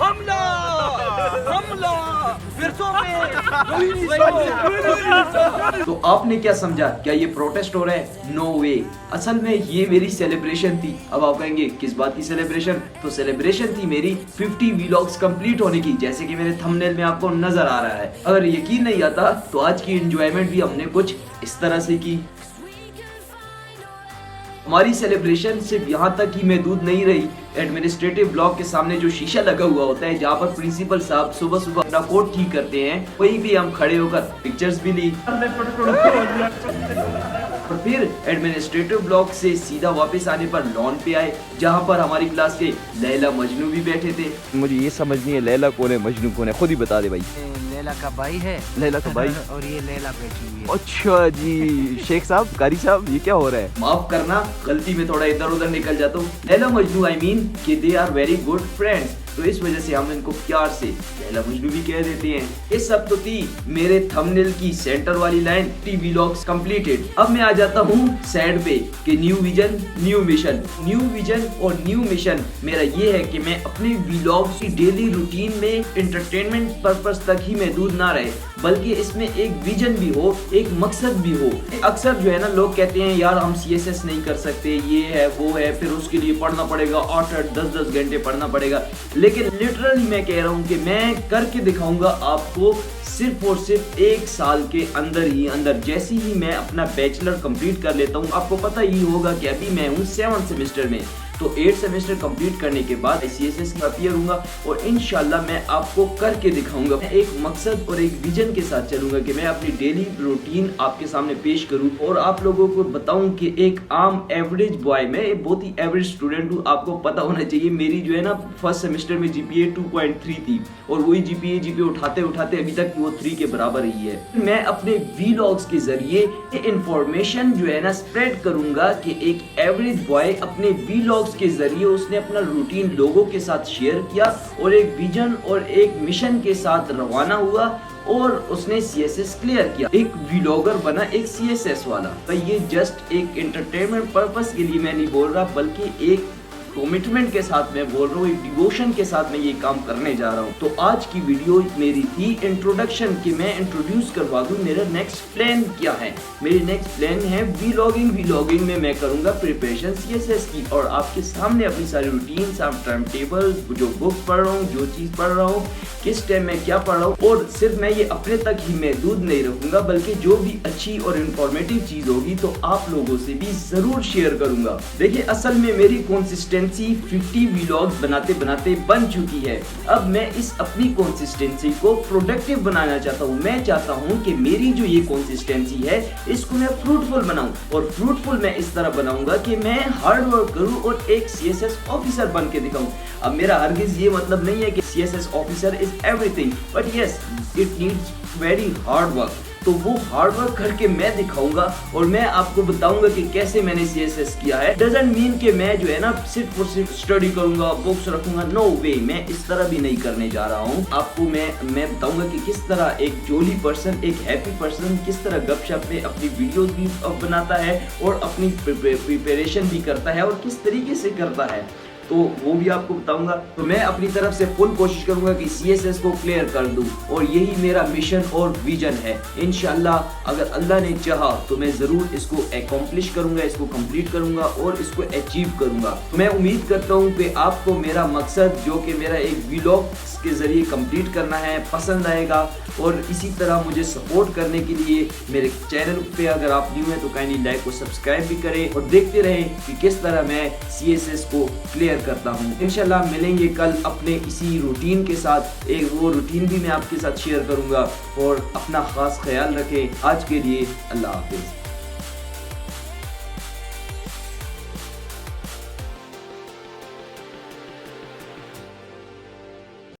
हमला हमला फिरसों तो आपने क्या समझा, क्या ये प्रोटेस्ट हो रहा है? नो वे, असल में ये मेरी सेलिब्रेशन थी। अब आप कहेंगे किस बात की सेलिब्रेशन? तो सेलिब्रेशन थी मेरी 50 व्लॉग्स कंप्लीट होने की, जैसे कि मेरे थंबनेल में आपको नजर आ रहा है। अगर यकीन नहीं आता तो आज की एंजॉयमेंट भी हमने कुछ इस तरह से की। हमारी सेलिब्रेशन सिर्फ यहाँ तक ही महदूद नहीं रही। एडमिनिस्ट्रेटिव ब्लॉक के सामने जो शीशा लगा हुआ होता है, जहाँ पर प्रिंसिपल साहब सुबह सुबह अपना कोट ठीक करते हैं, वहीं भी हम खड़े होकर पिक्चर्स भी ली। और फिर एडमिनिस्ट्रेटिव ब्लॉक से सीधा वापस आने पर लॉन पे आए, जहाँ पर हमारी क्लास के लैला मजनू भी बैठे थे। मुझे ये समझ नहीं है लैला कौन है मजनू कौन है, खुद ही बता दे भाई। लैला का भाई है। लैला का भाई और ये लैला बैठी हुई है। अच्छा जी, शेख साहब, कारी साहब, ये क्या हो रहा है? माफ करना, गलती में थोड़ा इधर उधर निकल जाता हूँ। लैला मजनू आई मीन कि they are very good friends, तो इस वजह से हम इनको प्यार से लैला मजनू भी कह देते हैं। ये सब तो थी मेरे थंबनेल की सेंटर वाली लाइन, टी व्लॉग्स कंप्लीटेड। अब मैं आ जाता हूँ साइड पे कि new vision new mission. New vision और न्यू मिशन मेरा ये है कि मैं अपने व्लॉग्स की डेली रूटीन में एंटरटेनमेंट पर्पस तक ही महदूद ना रहे, बल्कि इसमें एक विजन भी हो, एक मकसद भी हो। अक्सर जो है ना, लोग कहते हैं यार हम CSS नहीं कर सकते, ये है वो है, फिर उसके लिए पढ़ना पड़ेगा 8-8 10-10 घंटे पढ़ना पड़ेगा। लेकिन लिटरली मैं कह रहा हूँ कि मैं करके दिखाऊंगा आपको सिर्फ और सिर्फ 1 साल के अंदर ही अंदर। जैसे ही मैं अपना बैचलर कंप्लीट कर लेता हूँ, आपको पता ही होगा कि अभी मैं हूँ 7th सेमेस्टर में, तो 8 सेमेस्टर कंप्लीट करने के बाद CSS का अपीयर होऊंगा और इंशाल्लाह मैं आपको करके दिखाऊंगा। मैं एक मकसद और एक विजन के साथ चलूंगा कि मैं अपनी डेली रूटीन आपके सामने पेश करूं और आप लोगों को बताऊं कि एक आम एवरेज बॉय, मैं एक बहुत ही एवरेज स्टूडेंट हूं। आपको पता होना चाहिए मेरी जो है ना, फर्स्ट सेमेस्टर में GPA 2.3 थी और वही GPA उठाते उठाते अभी तक वो 3 के बराबर ही है। मैं अपने व्लॉग्स के जरिए इंफॉर्मेशन जो है ना स्प्रेड करूंगा कि एक एवरेज बॉय अपने व्लॉग के जरिए उसने अपना रूटीन लोगों के साथ शेयर किया और एक विजन और एक मिशन के साथ रवाना हुआ और उसने CSS क्लियर किया। एक व्लॉगर बना, एक CSS वाला। तो ये जस्ट एक एंटरटेनमेंट पर्पस के लिए मैं नहीं बोल रहा, बल्कि एक कमिटमेंट के साथ मैं बोल रहा हूँ, एक डिवोशन के साथ मैं ये काम करने जा रहा हूँ। तो आज की वीडियो मेरी थी इंट्रोडक्शन कि मैं इंट्रोड्यूस करवा दूँ मेरा नेक्स्ट प्लान क्या है। मेरी नेक्स्ट प्लान है व्लॉगिंग में मैं करूँगा प्रिपरेशन CSS की और आपके सामने अपनी सारी रूटीन, टाइम टेबल, जो बुक पढ़ रहा हूँ, जो चीज़ पढ़ रहा हूँ, किस टाइम में क्या पढ़ रहा हूँ, और सिर्फ मैं ये अपने तक ही महदूद नहीं रखूंगा, बल्कि जो भी अच्छी और इंफॉर्मेटिव चीज़ होगी तो आप लोगों से भी जरूर शेयर करूंगा। देखिए, असल में मेरी कंसिस्टेंसी 50 व्लॉग्स बनाते बनाते बन चुकी है। अब मैं इस अपनी कंसिस्टेंसी को प्रोडक्टिव बनाना चाहता हूँ। मैं चाहता हूँ कि मेरी जो ये कंसिस्टेंसी है इसको मैं फ्रूटफुल बनाऊं, और फ्रूटफुल मैं इस तरह बनाऊंगा कि मैं हार्ड वर्क करूं और एक CSS ऑफिसर बन के दिखाऊं। अब मेरा हरगिज ये मतलब नहीं है कि CSS officer is everything, but yes it needs very hard work. तो वो हार्ड वर्क करके मैं दिखाऊंगा और मैं आपको बताऊंगा कि कैसे मैंने CSS किया है। डजंट मीन कि मैं जो है ना सिर्फ और सिर्फ स्टडी करूंगा, बुक्स रखूंगा, नो वे, मैं इस तरह भी नहीं करने जा रहा हूँ। आपको मैं बताऊंगा कि किस तरह एक जोली पर्सन, एक हैप्पी पर्सन किस तरह गपशप में अपनी वीडियोस भी बनाता है और अपनी प्रिपरेशन भी करता है और किस तरीके से करता है, तो वो भी आपको बताऊंगा। तो मैं अपनी तरफ से फुल कोशिश करूंगा कि CSS को क्लियर कर दूं और यही मेरा मिशन और विजन है। इंशाल्लाह अगर अल्लाह ने चाहा तो मैं जरूर इसको अकॉम्प्लिश करूंगा, इसको कंप्लीट करूंगा और इसको अचीव करूंगा। तो मैं उम्मीद करता हूं कि आपको मेरा मकसद, जो कि मेरा एक व्लॉग के जरिए कंप्लीट करना है, पसंद आएगा। और इसी तरह मुझे सपोर्ट करने के लिए मेरे चैनल पे अगर आप न्यू हैं तो काइंडली लाइक और सब्सक्राइब भी करें और देखते रहें कि किस तरह मैं CSS को क्लियर करता हूँ। इंशाल्लाह मिलेंगे कल अपने इसी रूटीन के साथ। एक वो रूटीन भी मैं आपके साथ शेयर करूंगा और अपना खास ख्याल रखें। आज के लिए अल्लाह हाफिज।